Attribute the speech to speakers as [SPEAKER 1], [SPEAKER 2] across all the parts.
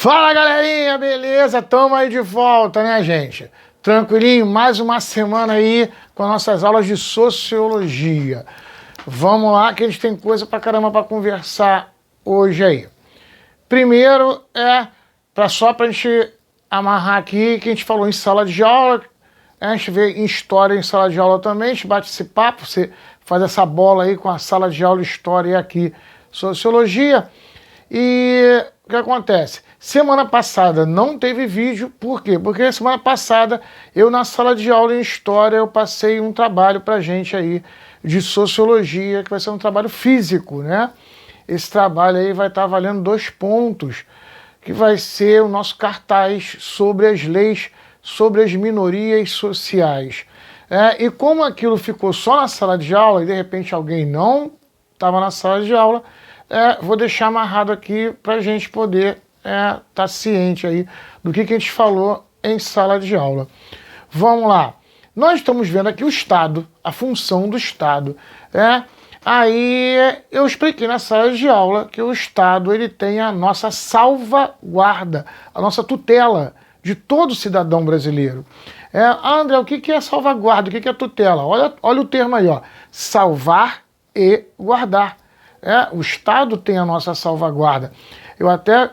[SPEAKER 1] Fala, galerinha, beleza? Tamo aí de volta, né, gente? Tranquilinho, mais uma semana aí com nossas aulas de Sociologia. Vamos lá que a gente tem coisa pra caramba pra conversar hoje aí. Primeiro só pra gente amarrar aqui que a gente falou em sala de aula, a gente vê em história em sala de aula também, a gente bate esse papo, você faz essa bola aí com a sala de aula, história e aqui Sociologia. E o que acontece? Semana passada não teve vídeo, por quê? Porque semana passada eu na sala de aula em História eu passei um trabalho pra gente aí de Sociologia, que vai ser um trabalho físico, né? Esse trabalho aí vai estar valendo 2 pontos, que vai ser o nosso cartaz sobre as leis, sobre as minorias sociais. E como aquilo ficou só na sala de aula e de repente alguém não estava na sala de aula, vou deixar amarrado aqui para a gente poder estar ciente aí do que a gente falou em sala de aula. Vamos lá. Nós estamos vendo aqui o Estado, a função do Estado. Aí eu expliquei na sala de aula que o Estado ele tem a nossa salvaguarda, a nossa tutela de todo cidadão brasileiro. André, o que é salvaguarda? O que é tutela? Olha o termo aí, ó. Salvar e guardar. O Estado tem a nossa salvaguarda. Eu até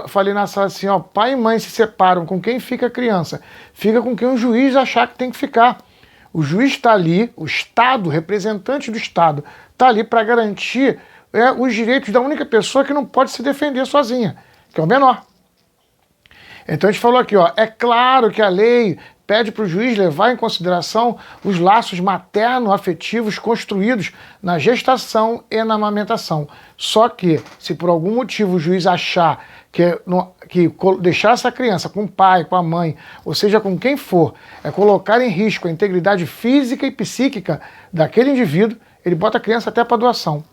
[SPEAKER 1] falei na sala assim, ó, pai e mãe se separam, com quem fica a criança? Fica com quem o juiz achar que tem que ficar. O juiz está ali, o Estado, representante do Estado, está ali para garantir os direitos da única pessoa que não pode se defender sozinha, que é o menor. Então a gente falou aqui, ó, é claro que a lei pede para o juiz levar em consideração os laços materno-afetivos construídos na gestação e na amamentação. Só que, se por algum motivo o juiz achar que deixar essa criança com o pai, com a mãe, ou seja, com quem for, colocar em risco a integridade física e psíquica daquele indivíduo, ele bota a criança até para doação.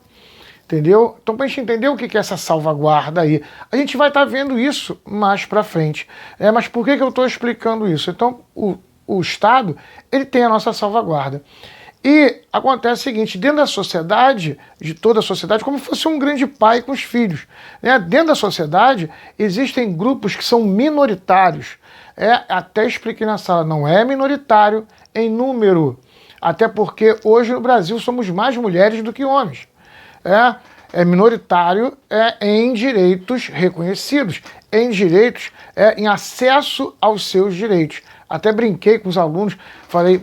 [SPEAKER 1] Entendeu? Então, para a gente entender o que é essa salvaguarda aí, a gente vai estar vendo isso mais para frente. Mas por que eu estou explicando isso? Então, o Estado, ele tem a nossa salvaguarda. E acontece o seguinte, dentro da sociedade, de toda a sociedade, como se fosse um grande pai com os filhos. Dentro da sociedade, existem grupos que são minoritários. Até expliquei na sala, não é minoritário em número. Até porque hoje no Brasil somos mais mulheres do que homens. É minoritário em direitos reconhecidos, em direitos, em acesso aos seus direitos. Até brinquei com os alunos,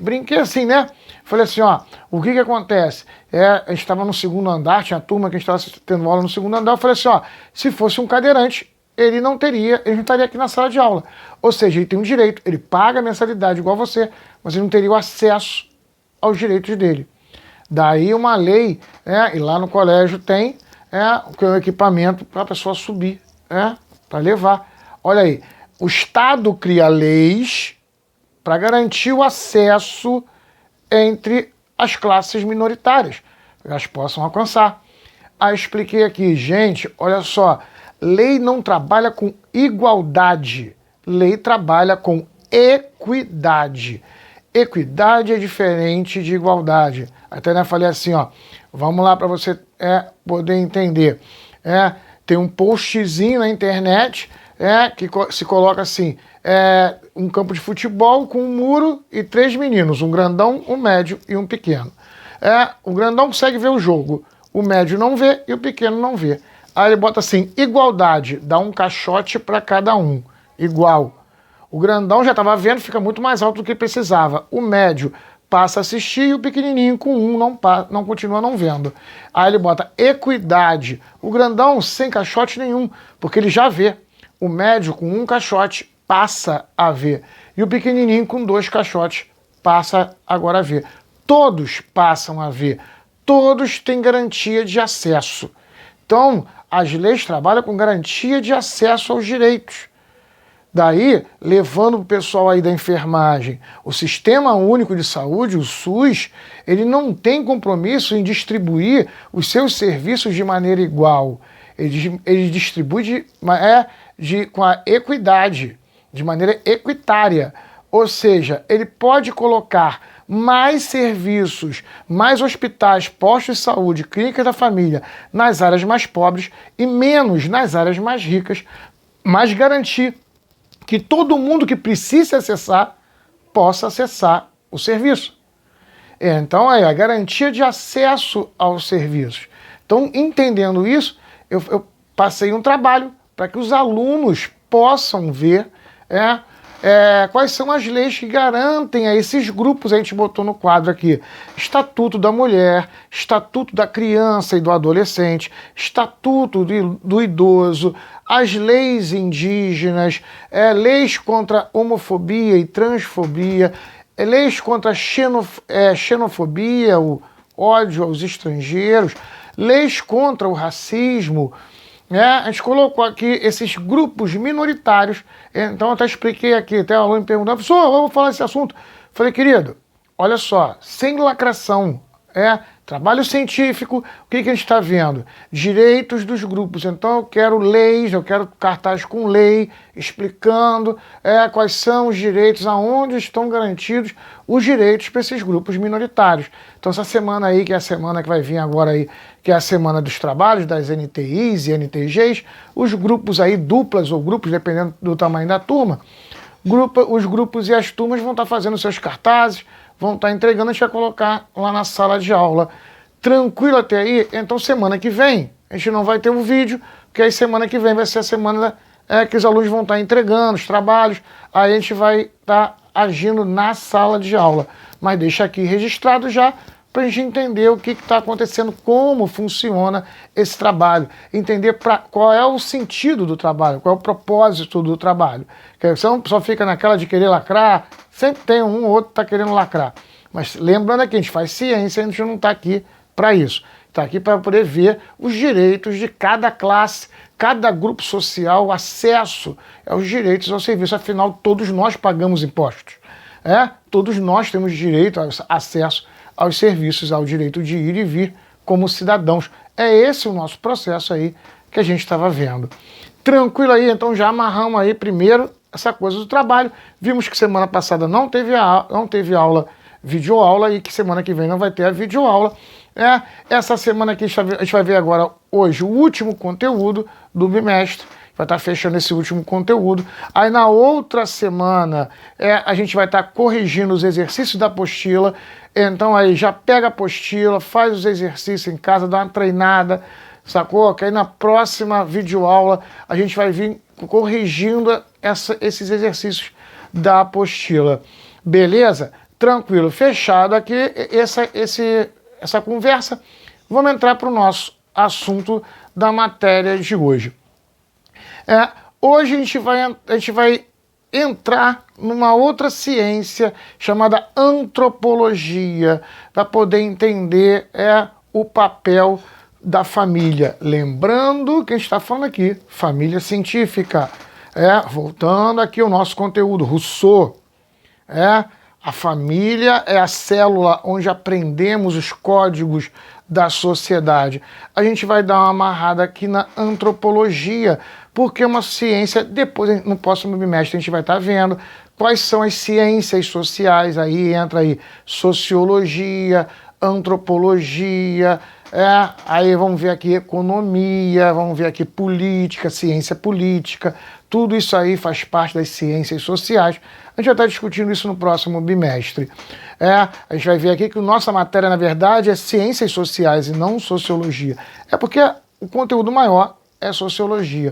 [SPEAKER 1] brinquei assim, né? Falei assim, ó, o que acontece? A gente estava no segundo andar, tinha a turma que a gente estava tendo aula no segundo andar, eu falei assim, ó, se fosse um cadeirante, ele não estaria aqui na sala de aula. Ou seja, ele tem um direito, ele paga a mensalidade igual você, mas ele não teria o acesso aos direitos dele. Daí uma lei, e lá no colégio tem o equipamento para a pessoa subir, para levar. Olha aí, o Estado cria leis para garantir o acesso entre as classes minoritárias, que elas possam alcançar. Aí expliquei aqui, gente, olha só, lei não trabalha com igualdade, lei trabalha com equidade. Equidade é diferente de igualdade. Até falei assim, ó, vamos lá para você poder entender. Tem um postzinho na internet que se coloca assim, um campo de futebol com um muro e 3 meninos, um grandão, um médio e um pequeno. O grandão consegue ver o jogo, o médio não vê e o pequeno não vê. Aí ele bota assim, igualdade, dá um caixote para cada um, igual. O grandão já estava vendo, fica muito mais alto do que precisava. O médio passa a assistir e o pequenininho com um não continua não vendo. Aí ele bota equidade. O grandão sem caixote nenhum, porque ele já vê. O médio com 1 caixote passa a ver. E o pequenininho com 2 caixotes passa agora a ver. Todos passam a ver. Todos têm garantia de acesso. Então, as leis trabalham com garantia de acesso aos direitos. Daí, levando o pessoal aí da enfermagem, o Sistema Único de Saúde, o SUS, ele não tem compromisso em distribuir os seus serviços de maneira igual. Ele distribui com a equidade, de maneira equitária. Ou seja, ele pode colocar mais serviços, mais hospitais, postos de saúde, clínicas da família nas áreas mais pobres e menos nas áreas mais ricas, mas garantir que todo mundo que precisa acessar possa acessar o serviço. Então, aí, a garantia de acesso aos serviços. Então, entendendo isso, eu passei um trabalho para que os alunos possam ver quais são as leis que garantem a esses grupos. A gente botou no quadro aqui: Estatuto da Mulher, Estatuto da Criança e do Adolescente, Estatuto do Idoso, as leis indígenas, leis contra homofobia e transfobia, leis contra a xenofobia, o ódio aos estrangeiros, leis contra o racismo. A gente colocou aqui esses grupos minoritários. Então eu até expliquei aqui, até o aluno me perguntou: professor, vamos falar desse assunto. Falei: querido, olha só, sem lacração, trabalho científico, o que a gente está vendo? Direitos dos grupos. Então eu quero leis, eu quero cartaz com lei, explicando quais são os direitos, aonde estão garantidos os direitos para esses grupos minoritários. Então essa semana aí, que é a semana que vai vir agora aí, que é a semana dos trabalhos das NTIs e NTGs, os grupos aí, duplas ou grupos, dependendo do tamanho da turma, os grupos e as turmas vão estar fazendo seus cartazes, vão estar entregando, a gente vai colocar lá na sala de aula. Tranquilo até aí? Então semana que vem a gente não vai ter um vídeo, porque aí semana que vem vai ser a semana que os alunos vão estar entregando os trabalhos, aí a gente vai estar agindo na sala de aula. Mas deixa aqui registrado já, para a gente entender o que está acontecendo, como funciona esse trabalho, entender qual é o sentido do trabalho, qual é o propósito do trabalho. Porque você não só fica naquela de querer lacrar, sempre tem um ou outro que está querendo lacrar. Mas lembrando que a gente faz ciência, a gente não está aqui para isso. Está aqui para poder ver os direitos de cada classe, cada grupo social, acesso aos direitos ao serviço. Afinal, todos nós pagamos impostos. Todos nós temos direito a acesso aos serviços, ao direito de ir e vir como cidadãos. É esse o nosso processo aí que a gente estava vendo. Tranquilo aí? Então já amarramos aí primeiro essa coisa do trabalho. Vimos que semana passada não teve aula, videoaula, e que semana que vem não vai ter a videoaula. Essa semana aqui a gente vai ver agora, hoje, o último conteúdo do bimestre. Vai estar fechando esse último conteúdo. Aí na outra semana a gente vai estar corrigindo os exercícios da apostila. Então aí já pega a apostila, faz os exercícios em casa, dá uma treinada, sacou? Que aí na próxima videoaula a gente vai vir corrigindo esses exercícios da apostila. Beleza? Tranquilo. Fechado aqui essa conversa. Vamos entrar para o nosso assunto da matéria de hoje. Hoje a gente vai entrar numa outra ciência chamada antropologia, para poder entender o papel da família. Lembrando que a gente está falando aqui, família científica. Voltando aqui ao nosso conteúdo, Rousseau. A família é a célula onde aprendemos os códigos da sociedade. A gente vai dar uma amarrada aqui na antropologia, porque é uma ciência. Depois, no próximo bimestre, a gente vai estar vendo quais são as ciências sociais. Aí entra aí sociologia, antropologia, aí vamos ver aqui economia, vamos ver aqui política, ciência política. Tudo isso aí faz parte das ciências sociais. A gente vai estar discutindo isso no próximo bimestre. A gente vai ver aqui que a nossa matéria, na verdade, é ciências sociais e não sociologia. Porque o conteúdo maior é sociologia.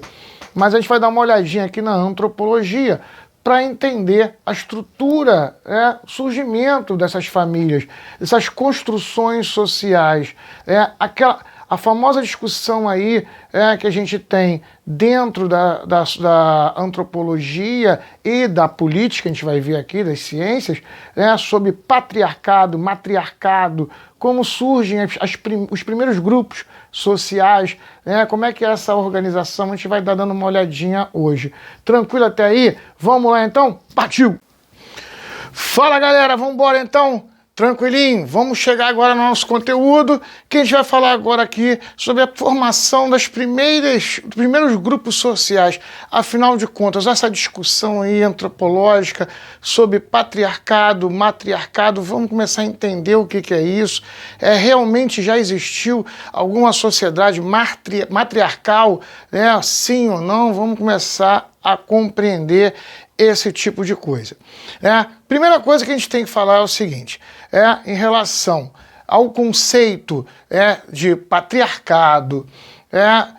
[SPEAKER 1] Mas a gente vai dar uma olhadinha aqui na antropologia para entender a estrutura, surgimento dessas famílias, dessas construções sociais. A famosa discussão aí que a gente tem dentro da antropologia e da política, a gente vai ver aqui, das ciências, sobre patriarcado, matriarcado, como surgem os primeiros grupos sociais, como é que é essa organização, a gente vai estar dando uma olhadinha hoje. Tranquilo até aí? Vamos lá então? Partiu! Fala galera, vamos embora então? Tranquilinho? Vamos chegar agora no nosso conteúdo, que a gente vai falar agora aqui sobre a formação dos primeiros grupos sociais. Afinal de contas, essa discussão aí antropológica sobre patriarcado, matriarcado, vamos começar a entender o que é isso. Realmente já existiu alguma sociedade matriarcal, né? Sim ou não? Vamos começar a compreender esse tipo de coisa. Primeira coisa que a gente tem que falar é o seguinte, em relação ao conceito de patriarcado.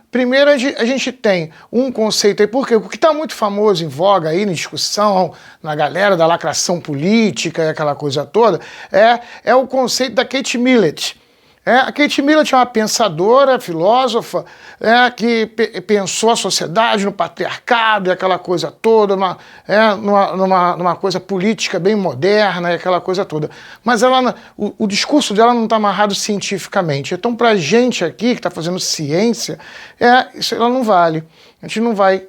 [SPEAKER 1] Primeiro a gente tem um conceito aí, porque o que está muito famoso, em voga aí, na discussão, na galera da lacração política e aquela coisa toda, é o conceito da Kate Millett. A Kate Millett é uma pensadora, filósofa, que pensou a sociedade no patriarcado e aquela coisa toda, numa coisa política bem moderna e aquela coisa toda. Mas o discurso dela não está amarrado cientificamente. Então, para a gente aqui, que está fazendo ciência, isso ela não vale. A gente não vai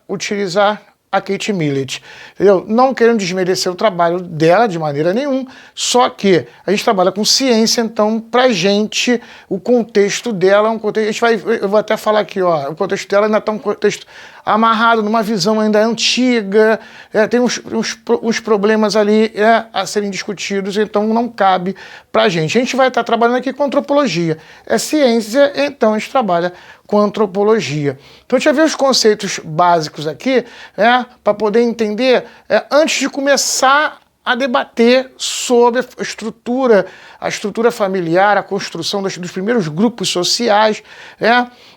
[SPEAKER 1] utilizar a Kate Millett, entendeu? Não querendo desmerecer o trabalho dela de maneira nenhuma, só que a gente trabalha com ciência, então, pra gente, o contexto dela é um contexto, eu vou até falar aqui, ó, o contexto dela ainda está um contexto amarrado numa visão ainda antiga, tem uns problemas ali a serem discutidos, então não cabe pra gente. A gente vai estar trabalhando aqui com antropologia. É ciência, então a gente trabalha com antropologia. Então a gente vai ver os conceitos básicos aqui, para poder entender, antes de começar a debater sobre a estrutura familiar, a construção dos primeiros grupos sociais.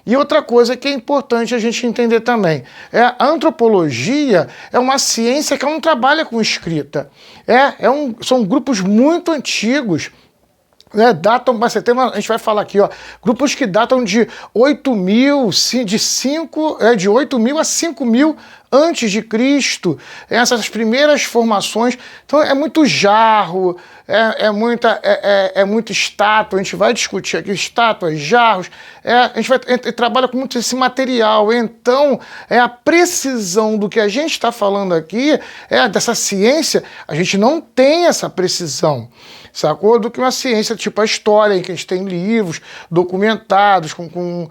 [SPEAKER 1] E outra coisa que é importante a gente entender também, a antropologia é uma ciência que não trabalha com escrita. São grupos muito antigos, datam, a gente vai falar aqui, ó, grupos que datam de 8.000, de 8.000 a 5.000 antes de Cristo, essas primeiras formações. Então é muito jarro, é muita estátua, a gente vai discutir aqui estátuas, jarros, a gente trabalha com muito esse material, então a precisão do que a gente está falando aqui, dessa ciência, a gente não tem essa precisão, sacou? Do que uma ciência tipo a história, em que a gente tem livros documentados com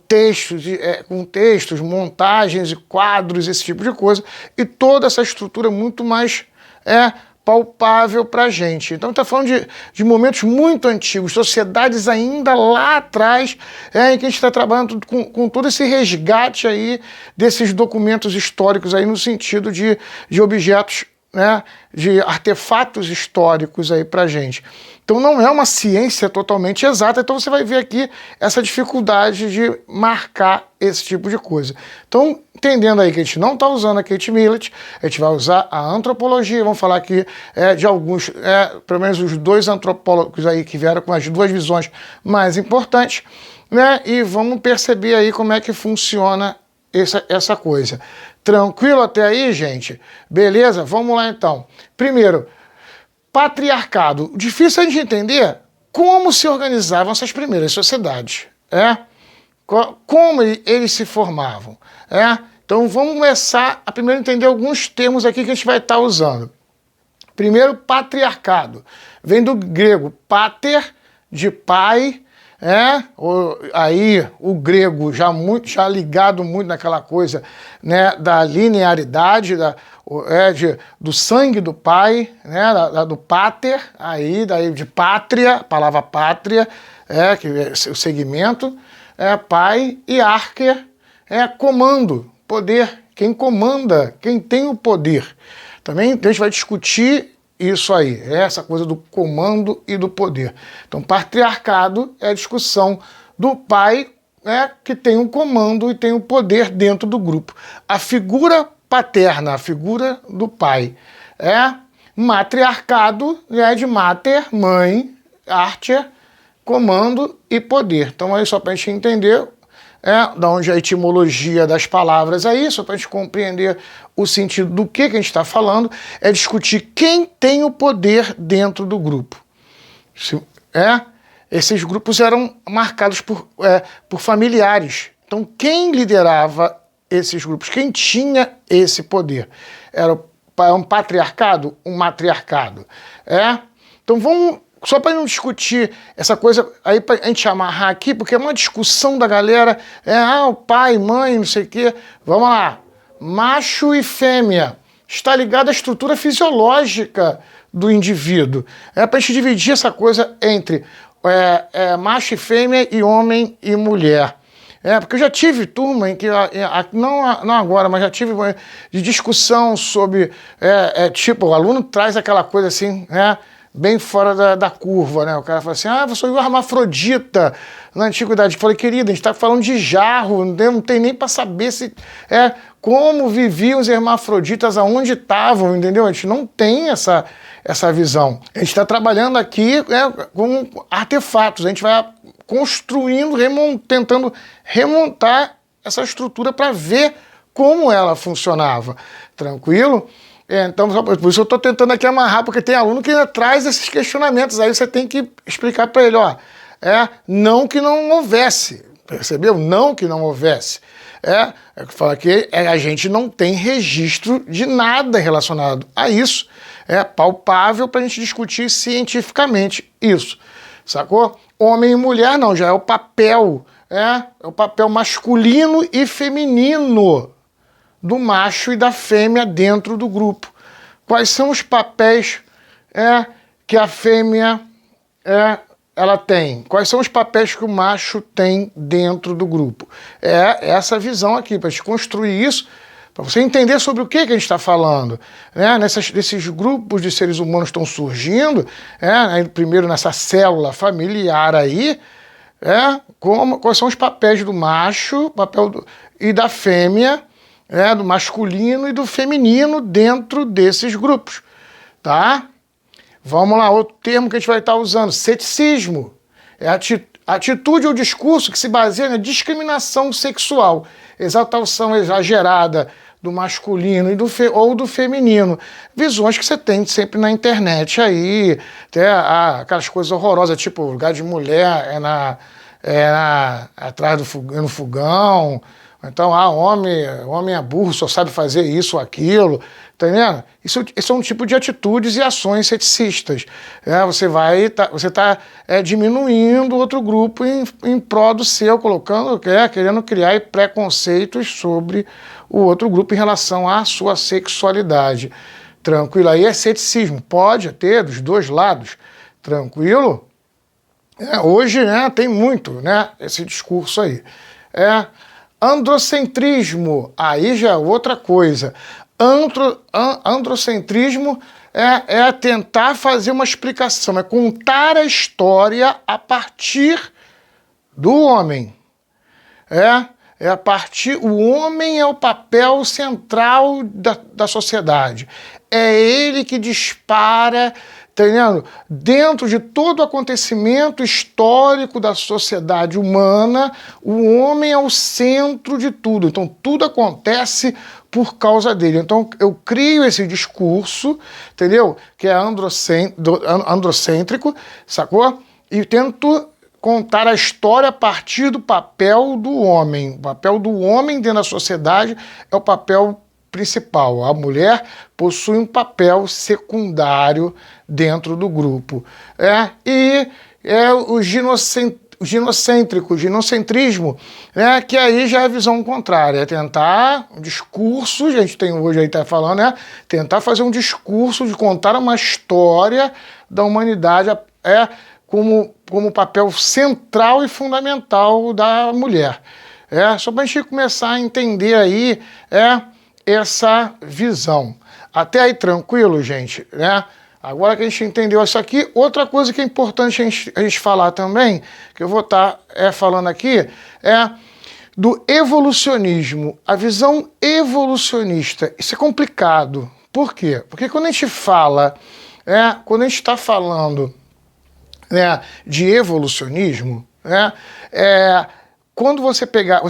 [SPEAKER 1] textos, montagens e quadros, esse tipo de coisa, e toda essa estrutura muito mais palpável para a gente. Então está falando de momentos muito antigos, sociedades ainda lá atrás, em que a gente está trabalhando com todo esse resgate aí desses documentos históricos aí no sentido de objetos, de artefatos históricos aí para a gente. Então não é uma ciência totalmente exata, então você vai ver aqui essa dificuldade de marcar esse tipo de coisa. Então, entendendo aí que a gente não está usando a Kate Millett, a gente vai usar a antropologia, vamos falar aqui de alguns, pelo menos os dois antropólogos aí que vieram com as duas visões mais importantes, e vamos perceber aí como é que funciona essa coisa. Tranquilo até aí, gente? Beleza? Vamos lá então. Primeiro, patriarcado. Difícil a gente entender como se organizavam essas primeiras sociedades. Como eles se formavam. Então vamos começar a primeiro entender alguns termos aqui que a gente vai estar usando. Primeiro, patriarcado. Vem do grego pater, de pai, aí o grego já ligado muito naquela coisa, da linearidade, do sangue do pai, do pater, aí daí de pátria, a palavra pátria, que é o segmento, pai, e archer, comando, poder, quem comanda, quem tem o poder. Também a gente vai discutir isso aí, essa coisa do comando e do poder. Então, patriarcado é a discussão do pai, que tem um comando e tem o poder dentro do grupo. A figura paterna, a figura do pai. Matriarcado de mater, mãe, archer, comando e poder. Então, aí só para a gente entender da onde a etimologia das palavras é isso, para a gente compreender o sentido do que a gente está falando, é discutir quem tem o poder dentro do grupo. Esses grupos eram marcados por familiares. Então, quem liderava esses grupos? Quem tinha esse poder? Era um patriarcado? Um matriarcado? Então vamos, só para não discutir essa coisa aí, para a gente amarrar aqui, porque é uma discussão da galera, o pai, mãe, não sei o quê. Vamos lá. Macho e fêmea. Está ligado à estrutura fisiológica do indivíduo. É para a gente dividir essa coisa entre macho e fêmea e homem e mulher. Porque eu já tive turma em que, não agora, mas já tive de discussão sobre, tipo, o aluno traz aquela coisa assim, bem fora da curva, né? O cara fala assim, eu sou hermafrodita na antiguidade. Eu falei, querida, a gente está falando de jarro, não tem nem para saber se como viviam os hermafroditas, aonde estavam, entendeu? A gente não tem essa visão. A gente está trabalhando aqui com artefatos, a gente vai construindo, tentando remontar essa estrutura para ver como ela funcionava. Tranquilo? Então, por isso eu estou tentando aqui amarrar, porque tem aluno que ainda traz esses questionamentos, aí você tem que explicar para ele, não que não houvesse, percebeu? Não que não houvesse. Fala que a gente não tem registro de nada relacionado a isso. É palpável para a gente discutir cientificamente isso, sacou? Homem e mulher não, já é o papel, o papel masculino e feminino do macho e da fêmea dentro do grupo. Quais são os papéis que a fêmea ela tem? Quais são os papéis que o macho tem dentro do grupo? Essa visão aqui, para a gente construir isso, para você entender sobre o que a gente está falando. Nesses grupos de seres humanos estão surgindo, primeiro nessa célula familiar aí, quais são os papéis do macho, e da fêmea, do masculino e do feminino dentro desses grupos, tá? Vamos lá, outro termo que a gente vai estar usando, ceticismo. É atitude ou discurso que se baseia na discriminação sexual, exaltação exagerada do masculino ou do feminino. Visões que você tem sempre na internet aí, até aquelas coisas horrorosas, tipo lugar de mulher atrás no fogão. Então, homem é burro, só sabe fazer isso ou aquilo, tá entendendo? Isso é um tipo de atitudes e ações ceticistas. Você está diminuindo outro grupo em prol do seu, querendo criar preconceitos sobre o outro grupo em relação à sua sexualidade. Tranquilo? Aí é ceticismo. Pode ter dos dois lados. Tranquilo? Hoje, tem muito, esse discurso aí. Androcentrismo, aí já é outra coisa. Androcentrismo é tentar fazer uma explicação, é contar a história a partir do homem. O homem é o papel central da sociedade. É ele que dispara, tá entendendo? Dentro de todo o acontecimento histórico da sociedade humana, o homem é o centro de tudo. Então, tudo acontece por causa dele. Então, eu crio esse discurso, entendeu? Que é androcêntrico, sacou? E tento contar a história a partir do papel do homem. O papel do homem dentro da sociedade é o papel principal. A mulher possui um papel secundário dentro do grupo. O ginocentrismo, que aí já é a visão contrária, é tentar um discurso, a gente tem hoje aí tá falando, tentar fazer um discurso de contar uma história da humanidade como papel central e fundamental da mulher. Só para a gente começar a entender aí essa visão. Até aí tranquilo, gente, Agora que a gente entendeu isso aqui, outra coisa que é importante a gente falar também, que eu vou estar falando aqui, do evolucionismo, a visão evolucionista. Isso é complicado. Por quê? Porque quando a gente fala, quando a gente está falando de evolucionismo, quando você pega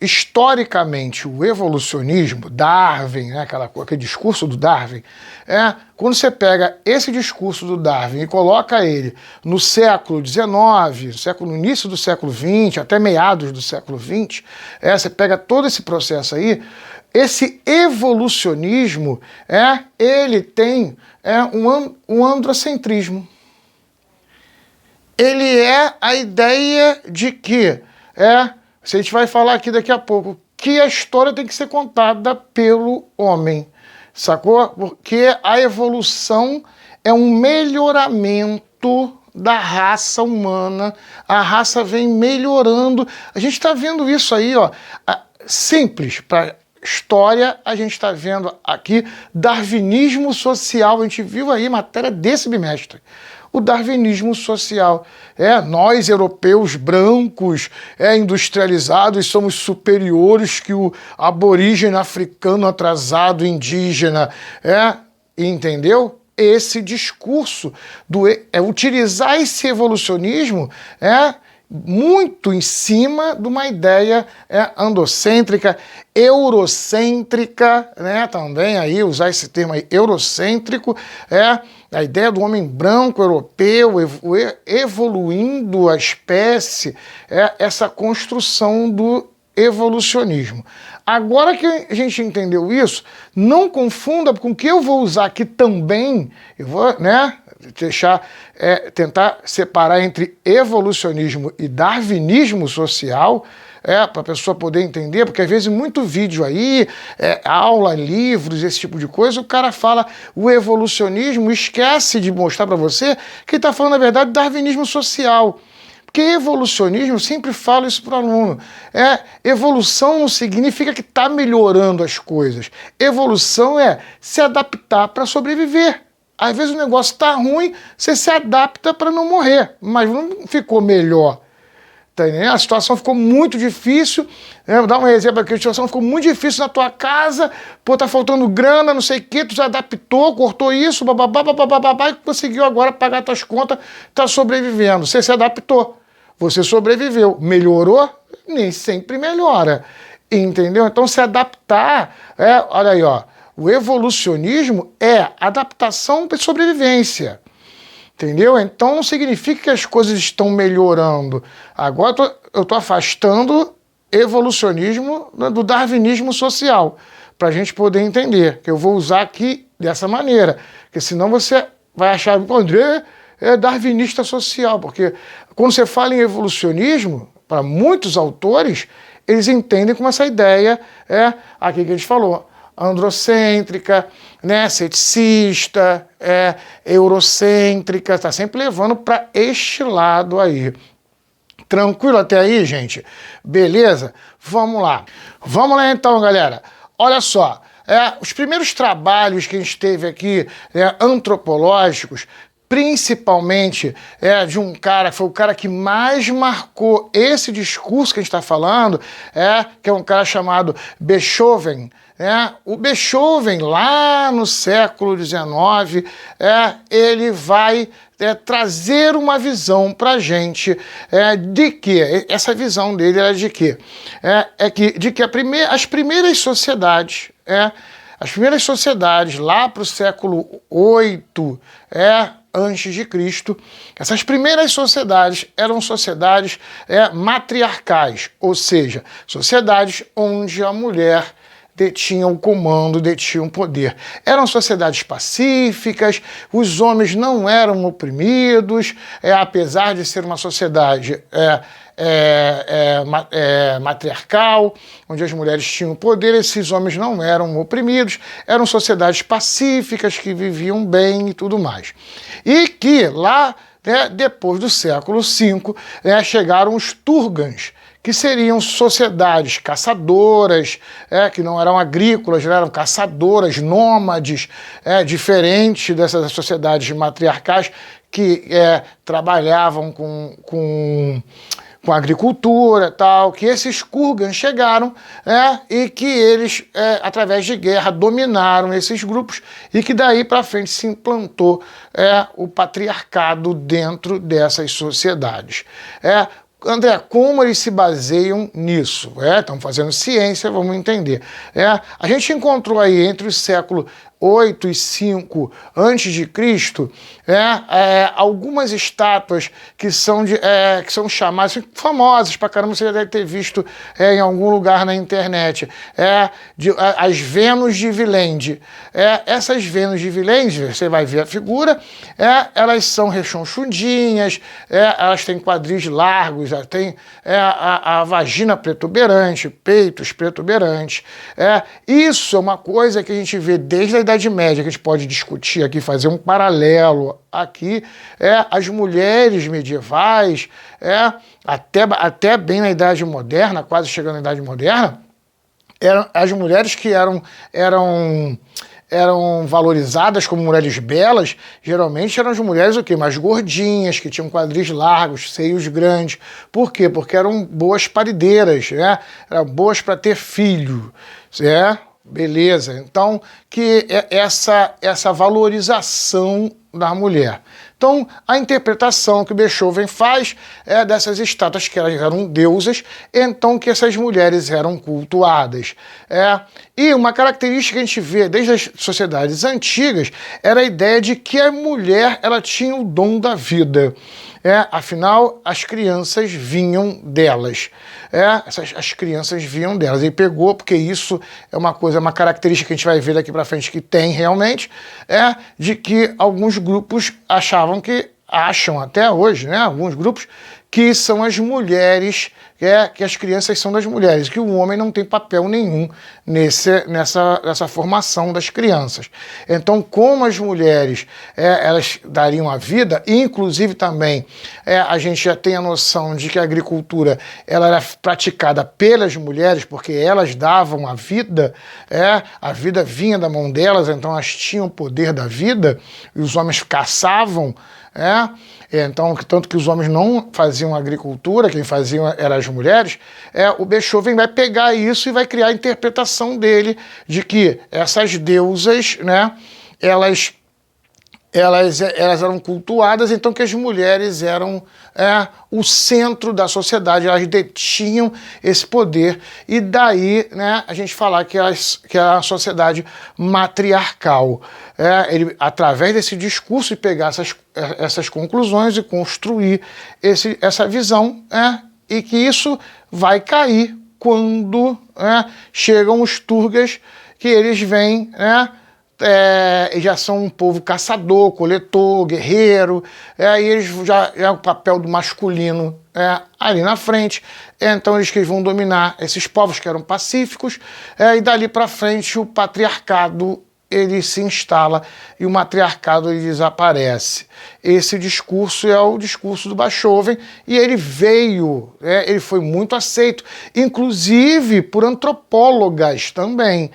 [SPEAKER 1] historicamente o evolucionismo, Darwin, aquele discurso do Darwin, quando você pega esse discurso do Darwin e coloca ele no século XIX, no início do século XX, até meados do século XX, você pega todo esse processo aí, esse evolucionismo, ele tem um androcentrismo. ele é a ideia de que, se a gente vai falar aqui daqui a pouco, que a história tem que ser contada pelo homem, sacou? Porque a evolução é um melhoramento da raça humana, a raça vem melhorando, a gente está vendo isso aí, ó, simples, para história, a gente está vendo aqui darwinismo social, a gente viu aí matéria desse bimestre, o darwinismo social. Nós, europeus brancos, industrializados, somos superiores que o aborígene africano atrasado, indígena, entendeu? Esse discurso, utilizar esse evolucionismo muito em cima de uma ideia androcêntrica, eurocêntrica, né? Também aí usar esse termo aí, eurocêntrico, a ideia do homem branco europeu evoluindo a espécie, essa construção do evolucionismo. Agora que a gente entendeu isso, não confunda com o que eu vou usar aqui também, eu vou, tentar separar entre evolucionismo e darwinismo social, para a pessoa poder entender, porque às vezes muito vídeo aí, aula, livros, esse tipo de coisa, o cara fala o evolucionismo, esquece de mostrar para você que ele está falando, na verdade, darwinismo social. Porque evolucionismo, eu sempre falo isso para o aluno, evolução não significa que está melhorando as coisas. Evolução é se adaptar para sobreviver. Às vezes o negócio está ruim, você se adapta para não morrer, mas não ficou melhor. Tá entendendo? A situação ficou muito difícil, vou dar um exemplo aqui, a situação ficou muito difícil na tua casa, tá faltando grana, não sei o que, tu se adaptou, cortou isso, bababá, e conseguiu agora pagar tuas contas, tá sobrevivendo. Você se adaptou, você sobreviveu. Melhorou? Nem sempre melhora, entendeu? Então se adaptar, olha aí, ó, o evolucionismo é adaptação para sobrevivência. Entendeu? Então não significa que as coisas estão melhorando. Agora eu estou afastando evolucionismo do darwinismo social, para a gente poder entender, que eu vou usar aqui dessa maneira, porque senão você vai achar que o André é darwinista social, porque quando você fala em evolucionismo, para muitos autores, eles entendem como essa ideia aqui que a gente falou, androcêntrica, ceticista, eurocêntrica, está sempre levando para este lado aí. Tranquilo até aí, gente? Beleza? Vamos lá. Vamos lá então, galera. Olha só, os primeiros trabalhos que a gente teve aqui, antropológicos, principalmente de um cara, foi o cara que mais marcou esse discurso que a gente está falando, que é um cara chamado Beethoven. O Beethoven, lá no século XIX, ele vai trazer uma visão para a gente de que, essa visão dele era de que? De que as primeiras sociedades, lá para o século VIII, antes de Cristo, essas primeiras sociedades eram sociedades matriarcais, ou seja, sociedades onde a mulher detinha o comando, detinha o poder. Eram sociedades pacíficas, os homens não eram oprimidos, apesar de ser uma sociedade matriarcal, onde as mulheres tinham poder, esses homens não eram oprimidos, eram sociedades pacíficas que viviam bem e tudo mais. E que lá, depois do século V, chegaram os Turgans, que seriam sociedades caçadoras, que não eram agrícolas, eram caçadoras, nômades, diferente dessas sociedades matriarcais que trabalhavam com agricultura, tal, que esses Kurgans chegaram e que eles, através de guerra, dominaram esses grupos e que daí para frente se implantou o patriarcado dentro dessas sociedades. André, como eles se baseiam nisso? Estão fazendo ciência, vamos entender. A gente encontrou aí entre o século 8 e 5 antes de Cristo, algumas estátuas que são chamadas, famosas pra caramba, você já deve ter visto em algum lugar na internet, as Vênus de Wieland. Essas Vênus de Wieland, você vai ver a figura, elas são rechonchudinhas, elas têm quadris largos, têm a vagina protuberante, peitos protuberantes. Isso é uma coisa que a gente vê desde a Idade Média, que a gente pode discutir aqui, fazer um paralelo aqui, as mulheres medievais, até bem na Idade Moderna, quase chegando na Idade Moderna, eram as mulheres que eram valorizadas como mulheres belas, geralmente eram as mulheres o quê? Mais gordinhas, que tinham quadris largos, seios grandes. Por quê? Porque eram boas parideiras, eram boas para ter filho. Beleza. Então, que essa valorização da mulher. Então, a interpretação que o Beethoven faz é dessas estátuas que elas eram deusas, então que essas mulheres eram cultuadas. E uma característica que a gente vê desde as sociedades antigas era a ideia de que a mulher ela tinha o dom da vida. Afinal, as crianças vinham delas. As crianças vinham delas. Ele pegou, porque isso é uma característica que a gente vai ver daqui para frente que tem realmente, de que alguns grupos acham até hoje, alguns grupos, que são as mulheres, que as crianças são das mulheres, que o homem não tem papel nenhum nessa formação das crianças. Então, como as mulheres elas dariam a vida, e inclusive também a gente já tem a noção de que a agricultura ela era praticada pelas mulheres, porque elas davam a vida vinha da mão delas, então elas tinham o poder da vida, e os homens caçavam, então, tanto que os homens não faziam agricultura, quem faziam eram as mulheres, o Beethoven vai pegar isso e vai criar a interpretação dele de que essas deusas, elas eram cultuadas, então que as mulheres eram o centro da sociedade, elas detinham esse poder, e daí a gente falar que é a sociedade matriarcal. Ele, através desse discurso, e pegar essas conclusões e construir essa visão, e que isso vai cair quando chegam os Turgas, que eles vêm, já são um povo caçador, coletor, guerreiro, e eles já é o papel do masculino ali na frente, então eles que vão dominar esses povos que eram pacíficos, e dali para frente o patriarcado ele se instala e o matriarcado ele desaparece. Esse discurso é o discurso do Beethoven, e ele ele foi muito aceito, inclusive por antropólogas também.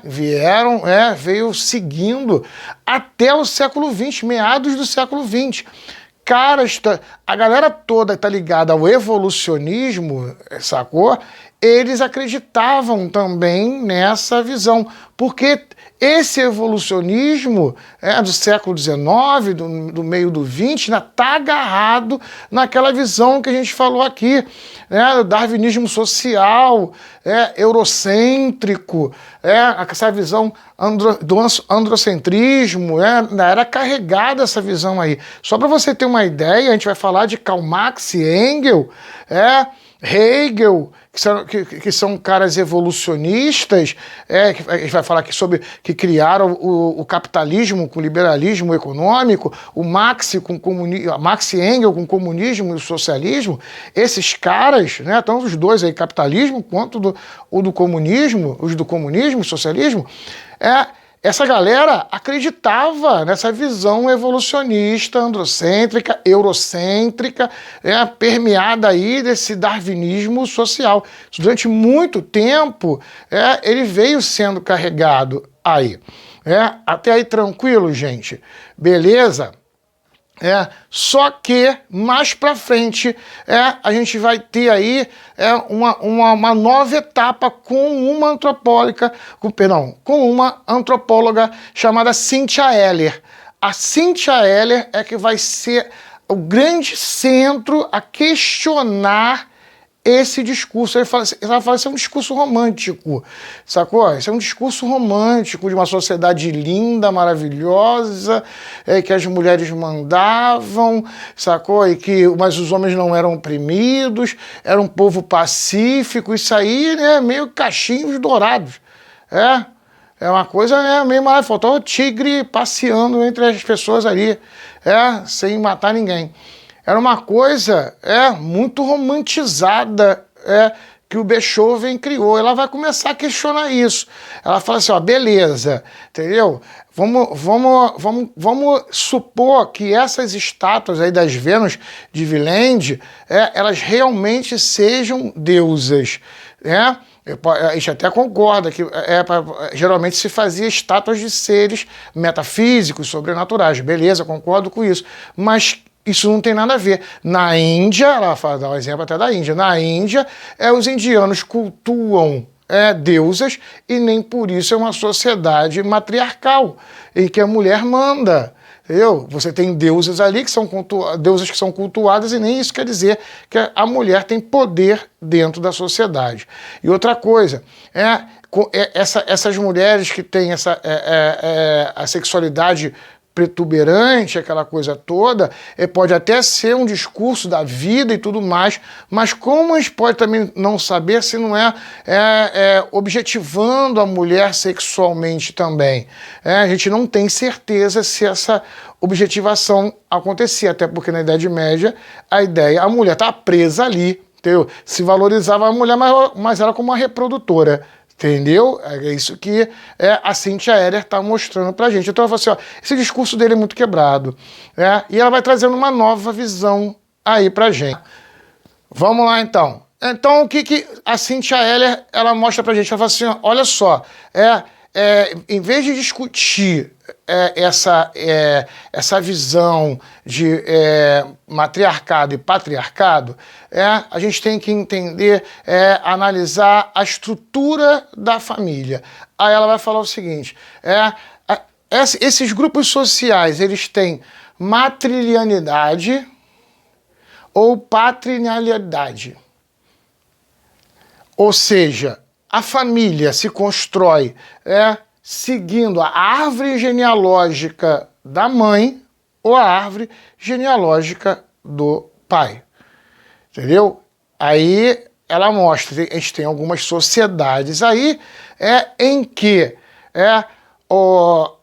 [SPEAKER 1] Veio seguindo até o século XX, meados do século XX. A galera toda está ligada ao evolucionismo, sacou? Eles acreditavam também nessa visão, porque esse evolucionismo do século XIX, do meio do XX, ainda está agarrado naquela visão que a gente falou aqui, do darwinismo social, eurocêntrico, essa visão do androcentrismo, era carregada essa visão aí. Só para você ter uma ideia, a gente vai falar de Karl Marx e Engels, Hegel, que são caras evolucionistas, a gente vai falar aqui sobre que criaram o capitalismo com o liberalismo econômico, o Marx e Engels com o comunismo e o socialismo. Esses caras, estão os dois aí, capitalismo quanto o do comunismo, os do comunismo e socialismo, essa galera acreditava nessa visão evolucionista, androcêntrica, eurocêntrica, permeada aí desse darwinismo social. Durante muito tempo, ele veio sendo carregado aí. Até aí tranquilo, gente? Beleza? Só que mais para frente a gente vai ter aí uma nova etapa com uma antropóloga chamada Cynthia Eller. A Cynthia Eller é que vai ser o grande centro a questionar esse discurso. Ela fala, isso é um discurso romântico, sacou? Isso é um discurso romântico de uma sociedade linda, maravilhosa, que as mulheres mandavam, sacou? Mas os homens não eram oprimidos, era um povo pacífico, isso aí, né, meio cachinhos dourados, É uma coisa, né, meio maravilhosa. Faltou o tigre passeando entre as pessoas ali, sem matar ninguém. Era uma coisa muito romantizada que o Beethoven criou. Ela vai começar a questionar isso. Ela fala assim, ó, beleza, entendeu? Vamos supor que essas estátuas aí das Vênus de Wieland, elas realmente sejam deusas, A gente até concorda que geralmente se fazia estátuas de seres metafísicos, sobrenaturais. Beleza, concordo com isso. Mas isso não tem nada a ver. Na Índia, ela dá um exemplo até da Índia, na Índia, os indianos cultuam deusas e nem por isso é uma sociedade matriarcal, em que a mulher manda. Entendeu? Você tem deusas ali que são deusas que são cultuadas e nem isso quer dizer que a mulher tem poder dentro da sociedade. E outra coisa, essas mulheres que têm a sexualidade protuberante, aquela coisa toda, pode até ser um discurso da vida e tudo mais, mas como a gente pode também não saber se não objetivando a mulher sexualmente também? A gente não tem certeza se essa objetivação acontecia, até porque na Idade Média a mulher está presa ali, entendeu? Se valorizava a mulher, mas era como uma reprodutora. Entendeu? É isso que a Cynthia Erier está mostrando pra gente. Então ela fala assim, esse discurso dele é muito quebrado. E ela vai trazendo uma nova visão aí pra gente. Vamos lá então. Então o que a Cynthia Erier ela mostra pra gente? Ela fala assim, olha só, em vez de discutir essa visão de matriarcado e patriarcado, a gente tem que entender, analisar a estrutura da família. Aí ela vai falar o seguinte, esses grupos sociais, eles têm matrilineidade ou patrinalidade. Ou seja, a família se constrói seguindo a árvore genealógica da mãe ou a árvore genealógica do pai. Entendeu? Aí ela mostra, a gente tem algumas sociedades aí em que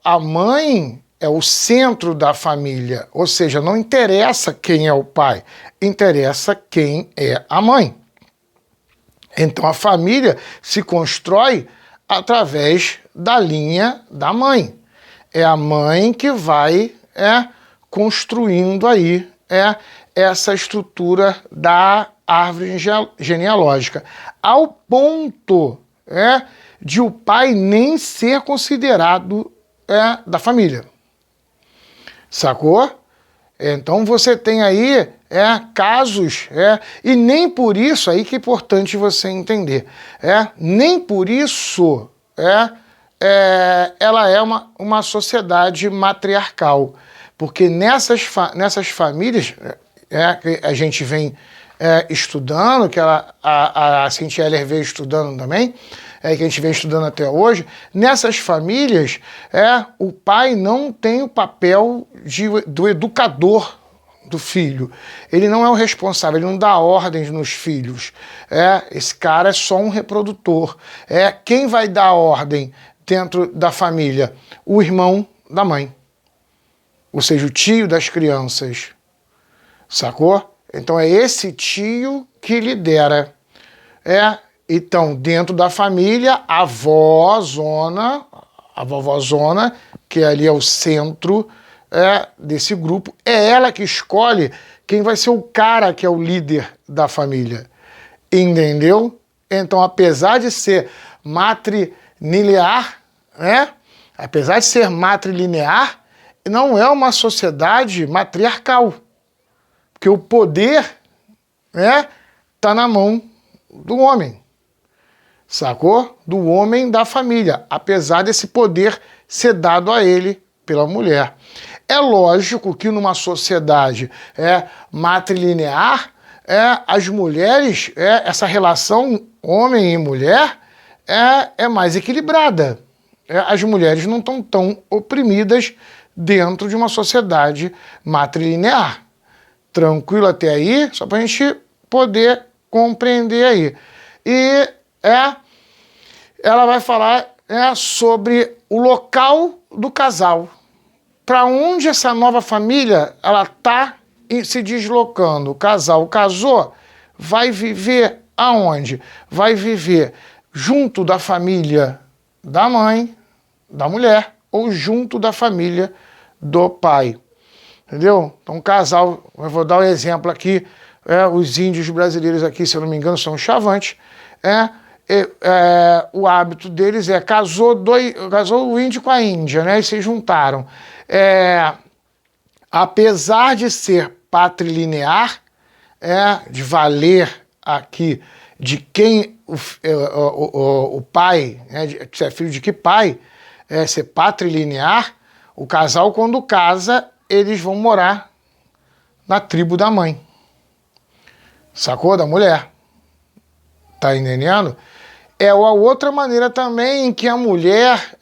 [SPEAKER 1] a mãe é o centro da família, ou seja, não interessa quem é o pai, interessa quem é a mãe. Então a família se constrói através da linha da mãe. É a mãe que vai construindo aí essa estrutura da árvore genealógica, ao ponto de o pai nem ser considerado da família. Sacou? Então você tem aí casos, e nem por isso, aí que é importante você entender, nem por isso ela é uma sociedade matriarcal, porque nessas famílias que a gente vem estudando, que a Cynthia Erier veio estudando também, que a gente vem estudando até hoje, nessas famílias o pai não tem o papel do educador do filho. Ele não é o responsável, ele não dá ordens nos filhos. Esse cara é só um reprodutor. Quem vai dar ordem dentro da família? O irmão da mãe. Ou seja, o tio das crianças. Sacou? Então é esse tio que lidera. Então, dentro da família, a vovózona, que ali é o centro desse grupo, é ela que escolhe quem vai ser o cara que é o líder da família. Entendeu? Então, apesar de ser matrilinear, não é uma sociedade matriarcal. Porque o poder está na mão do homem. Sacou? Do homem da família, apesar desse poder ser dado a ele pela mulher. É lógico que numa sociedade matrilinear, as mulheres, essa relação homem e mulher é mais equilibrada. As mulheres não estão tão oprimidas dentro de uma sociedade matrilinear. Tranquilo até aí? Só para a gente poder compreender aí. E ela vai falar sobre o local do casal. Para onde essa nova família ela está se deslocando? O casal casou, vai viver aonde? Vai viver junto da família da mãe, da mulher, ou junto da família do pai. Entendeu? Então, um casal, eu vou dar um exemplo aqui, os índios brasileiros aqui, se eu não me engano, são chavantes, o hábito deles casou o índio com a Índia, né? E se juntaram. Apesar de ser patrilinear, de valer aqui de quem o pai, que é filho de que pai, ser patrilinear, o casal, quando casa, eles vão morar na tribo da mãe. Sacou? Da mulher. Tá entendendo? É a outra maneira também em que a mulher,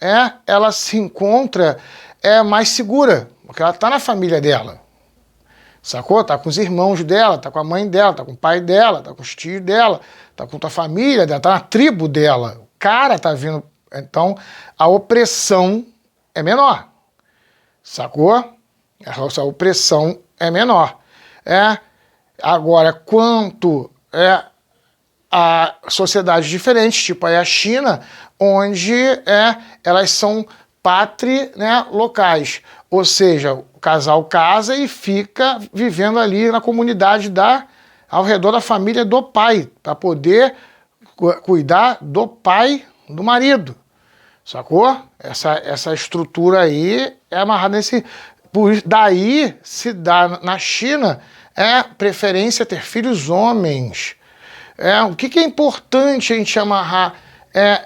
[SPEAKER 1] ela se encontra mais segura, porque ela tá na família dela. Sacou? Tá com os irmãos dela, tá com a mãe dela, tá com o pai dela, tá com os tios dela, tá com a família dela, tá na tribo dela. O cara tá vindo. Então, a opressão é menor. Sacou? Essa opressão é menor. Agora, quanto a sociedades diferentes, tipo aí a China, onde elas são locais. Ou seja, o casal casa e fica vivendo ali na comunidade ao redor da família do pai, para poder cuidar do pai do marido. Sacou? Essa estrutura aí é amarrada nesse... Daí se dá na China preferência ter filhos homens. O que é importante a gente amarrar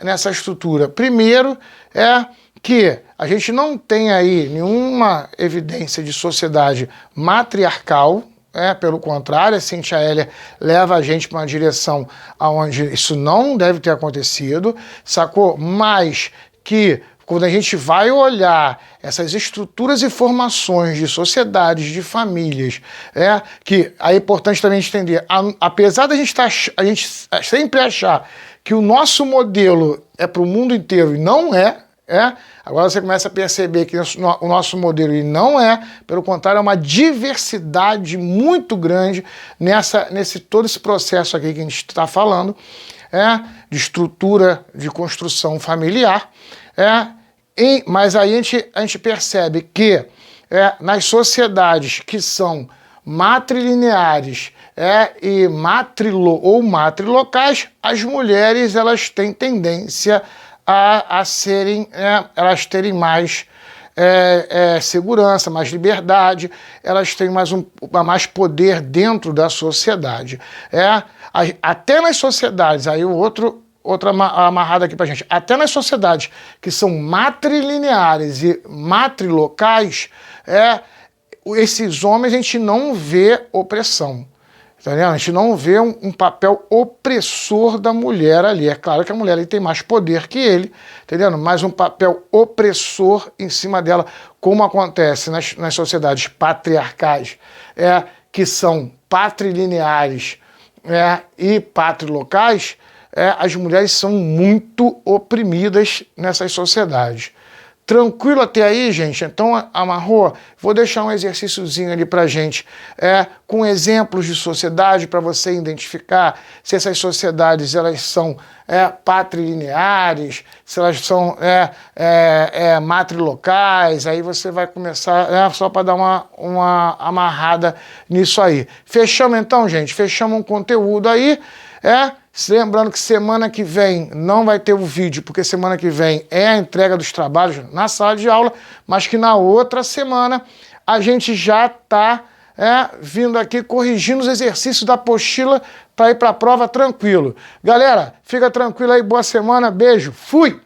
[SPEAKER 1] nessa estrutura? Primeiro que a gente não tem aí nenhuma evidência de sociedade matriarcal, pelo contrário, a Cíntia Heller leva a gente para uma direção onde isso não deve ter acontecido, sacou? Mas que quando a gente vai olhar essas estruturas e formações de sociedades, de famílias, que é importante também entender, apesar da gente sempre achar que o nosso modelo é para o mundo inteiro e não agora você começa a perceber que o nosso modelo não pelo contrário, é uma diversidade muito grande nesse todo esse processo aqui que a gente está falando, de estrutura de construção familiar, mas aí a gente percebe que nas sociedades que são matrilineares e matrilocais, as mulheres elas têm tendência a elas terem mais segurança, mais liberdade, elas têm mais poder dentro da sociedade. Até nas sociedades, aí outra amarrada aqui pra gente, até nas sociedades que são matrilineares e matrilocais, esses homens a gente não vê opressão. Entendeu? A gente não vê um papel opressor da mulher ali. É claro que a mulher ali tem mais poder que ele, entendeu? Mas um papel opressor em cima dela, como acontece nas sociedades patriarcais, que são patrilineares e patrilocais, as mulheres são muito oprimidas nessas sociedades. Tranquilo até aí, gente? Então, amarrou? Vou deixar um exercíciozinho ali pra gente, com exemplos de sociedade para você identificar se essas sociedades elas são patrilineares, se elas são matrilocais, aí você vai começar, só para dar uma amarrada nisso aí. Fechamos então, gente? Fechamos um conteúdo aí, lembrando que semana que vem não vai ter o vídeo, porque semana que vem é a entrega dos trabalhos na sala de aula, mas que na outra semana a gente já está vindo aqui corrigindo os exercícios da apostila para ir para a prova tranquilo. Galera, fica tranquilo aí, boa semana, beijo, fui!